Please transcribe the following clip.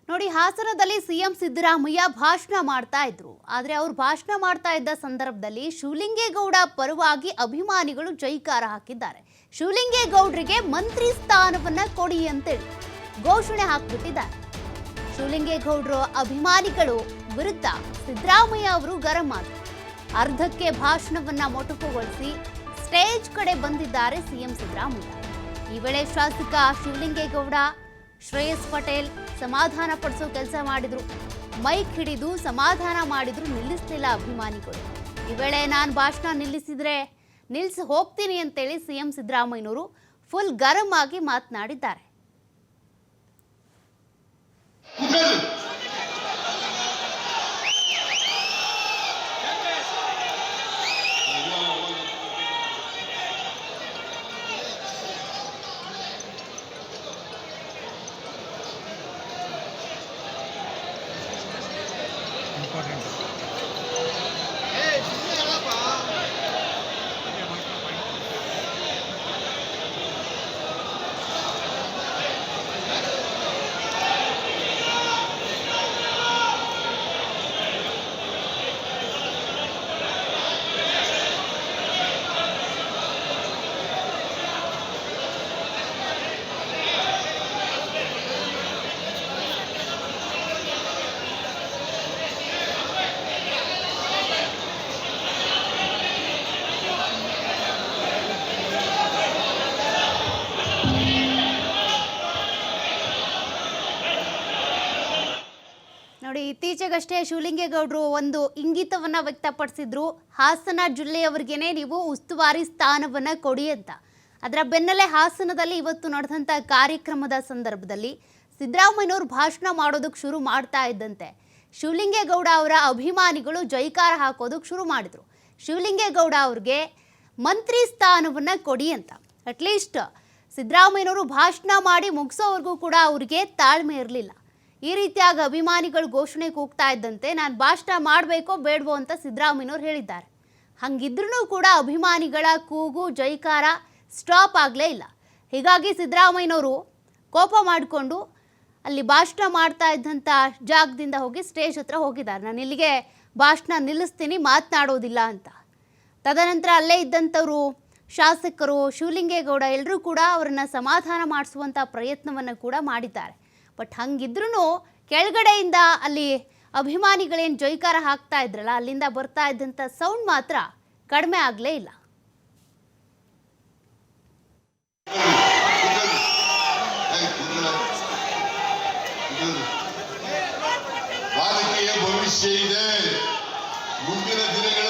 ನೋಡಿ, ಹಾಸನದಲ್ಲಿ ಸಿಎಂ ಸಿದ್ದರಾಮಯ್ಯ ಭಾಷಣ ಮಾಡ್ತಾ ಇದ್ರು. ಆದರೆ ಅವರು ಭಾಷಣ ಮಾಡ್ತಾ ಇದ್ದ ಸಂದರ್ಭದಲ್ಲಿ ಶಿವಲಿಂಗೇಗೌಡ ಪರವಾಗಿ ಅಭಿಮಾನಿಗಳು ಜೈಕಾರ ಹಾಕಿದ್ದಾರೆ. ಶಿವಲಿಂಗೇಗೌಡರಿಗೆ ಮಂತ್ರಿ ಸ್ಥಾನವನ್ನ ಕೊಡಿ ಅಂತೇಳಿ ಘೋಷಣೆ ಹಾಕಿಬಿಟ್ಟಿದ್ದಾರೆ. ಶಿವಲಿಂಗೇಗೌಡರು ಅಭಿಮಾನಿಗಳು ವಿರುದ್ಧ ಸಿದ್ದರಾಮಯ್ಯ ಅವರು ಗರಂ ಆದರು. ಅರ್ಧಕ್ಕೆ ಭಾಷಣವನ್ನ ಮೊಟಕುಗೊಳಿಸಿ ಸ್ಟೇಜ್ ಕಡೆ ಬಂದಿದ್ದಾರೆ ಸಿಎಂ ಸಿದ್ದರಾಮಯ್ಯ. ಈ ವೇಳೆ ಶಾಸಕ ಶಿವಲಿಂಗೇಗೌಡ, ಶ್ರೇಯಸ್ ಪಟೇಲ್ ಸಮಾಧಾನ ಪಡಿಸೋ ಕೆಲಸ ಮಾಡಿದ್ರು. ಮೈಕ್ ಹಿಡಿದು ಸಮಾಧಾನ ಮಾಡಿದ್ರು, ನಿಲ್ಲಿಸಲಿಲ್ಲ ಅಭಿಮಾನಿಗಳು. ಈ ವೇಳೆ ನಾನು ಭಾಷಣ ನಿಲ್ಲಿಸಿ ಹೋಗ್ತೀನಿ ಅಂತೇಳಿ ಸಿಎಂ ಸಿದ್ದರಾಮಯ್ಯನವರು ಫುಲ್ ಗರಂ ಆಗಿ ಮಾತನಾಡಿದ್ದಾರೆ. ನೋಡಿ, ಇತ್ತೀಚೆಗಷ್ಟೇ ಶಿವಲಿಂಗೇಗೌಡರು ಒಂದು ಇಂಗಿತವನ್ನ ವ್ಯಕ್ತಪಡಿಸಿದ್ರು. ಹಾಸನ ಜಿಲ್ಲೆಯವರಿಗೇನೆ ನೀವು ಉಸ್ತುವಾರಿ ಸ್ಥಾನವನ್ನ ಕೊಡಿ ಅಂತ. ಅದರ ಬೆನ್ನಲ್ಲೇ ಹಾಸನದಲ್ಲಿ ಇವತ್ತು ನಡೆದಂಥ ಕಾರ್ಯಕ್ರಮದ ಸಂದರ್ಭದಲ್ಲಿ ಸಿದ್ದರಾಮಯ್ಯನವರು ಭಾಷಣ ಮಾಡೋದಕ್ಕೆ ಶುರು ಮಾಡ್ತಾ ಇದ್ದಂತೆ ಶಿವಲಿಂಗೇಗೌಡ ಅವರ ಅಭಿಮಾನಿಗಳು ಜೈಕಾರ ಹಾಕೋದಕ್ಕೆ ಶುರು ಮಾಡಿದ್ರು. ಶಿವಲಿಂಗೇಗೌಡ ಅವ್ರಿಗೆ ಮಂತ್ರಿ ಸ್ಥಾನವನ್ನ ಕೊಡಿ ಅಂತ. ಅಟ್ಲೀಸ್ಟ್ ಸಿದ್ದರಾಮಯ್ಯನವರು ಭಾಷಣ ಮಾಡಿ ಮುಗಿಸೋವರೆಗೂ ಕೂಡ ಅವ್ರಿಗೆ ತಾಳ್ಮೆ ಇರಲಿಲ್ಲ. ಈ ರೀತಿಯಾಗಿ ಅಭಿಮಾನಿಗಳು ಘೋಷಣೆ ಕೂಗ್ತಾ ಇದ್ದಂತೆ ನಾನು ಭಾಷಣ ಮಾಡಬೇಕೋ ಬೇಡವೋ ಅಂತ ಸಿದ್ದರಾಮಯ್ಯನವರು ಹೇಳಿದ್ದಾರೆ. ಹಂಗಿದ್ರೂ ಕೂಡ ಅಭಿಮಾನಿಗಳ ಕೂಗು ಜೈಕಾರ ಸ್ಟಾಪ್ ಆಗಲೇ ಇಲ್ಲ. ಹೀಗಾಗಿ ಸಿದ್ದರಾಮಯ್ಯನವರು ಕೋಪ ಮಾಡಿಕೊಂಡು ಅಲ್ಲಿ ಭಾಷಣ ಮಾಡ್ತಾ ಇದ್ದಂಥ ಜಾಗದಿಂದ ಹೋಗಿ ಸ್ಟೇಜ್ ಹತ್ರ ಹೋಗಿದ್ದಾರೆ. ನಾನು ಇಲ್ಲಿಗೆ ಭಾಷಣ ನಿಲ್ಲಿಸ್ತೀನಿ, ಮಾತನಾಡೋದಿಲ್ಲ ಅಂತ. ತದನಂತರ ಅಲ್ಲೇ ಇದ್ದಂಥವರು ಶಾಸಕರು, ಶಿವಲಿಂಗೇಗೌಡ ಎಲ್ಲರೂ ಕೂಡ ಅವರನ್ನು ಸಮಾಧಾನ ಮಾಡಿಸುವಂಥ ಪ್ರಯತ್ನವನ್ನು ಕೂಡ ಮಾಡಿದ್ದಾರೆ. ಬಟ್ ಹಂಗಿದ್ರೂ ಕೆಳಗಡೆಯಿಂದ ಅಲ್ಲಿ ಅಭಿಮಾನಿಗಳೇನು ಜೈಕಾರ ಹಾಕ್ತಾ ಇದ್ರಲ್ಲ, ಅಲ್ಲಿಂದ ಬರ್ತಾ ಇದ್ದಂಥ ಸೌಂಡ್ ಮಾತ್ರ ಕಡಿಮೆ ಆಗಲೇ ಇಲ್ಲ. ರಾಜಕೀಯ ಭವಿಷ್ಯ ಇದೆ. ಮುಂದಿನ ದಿನಗಳ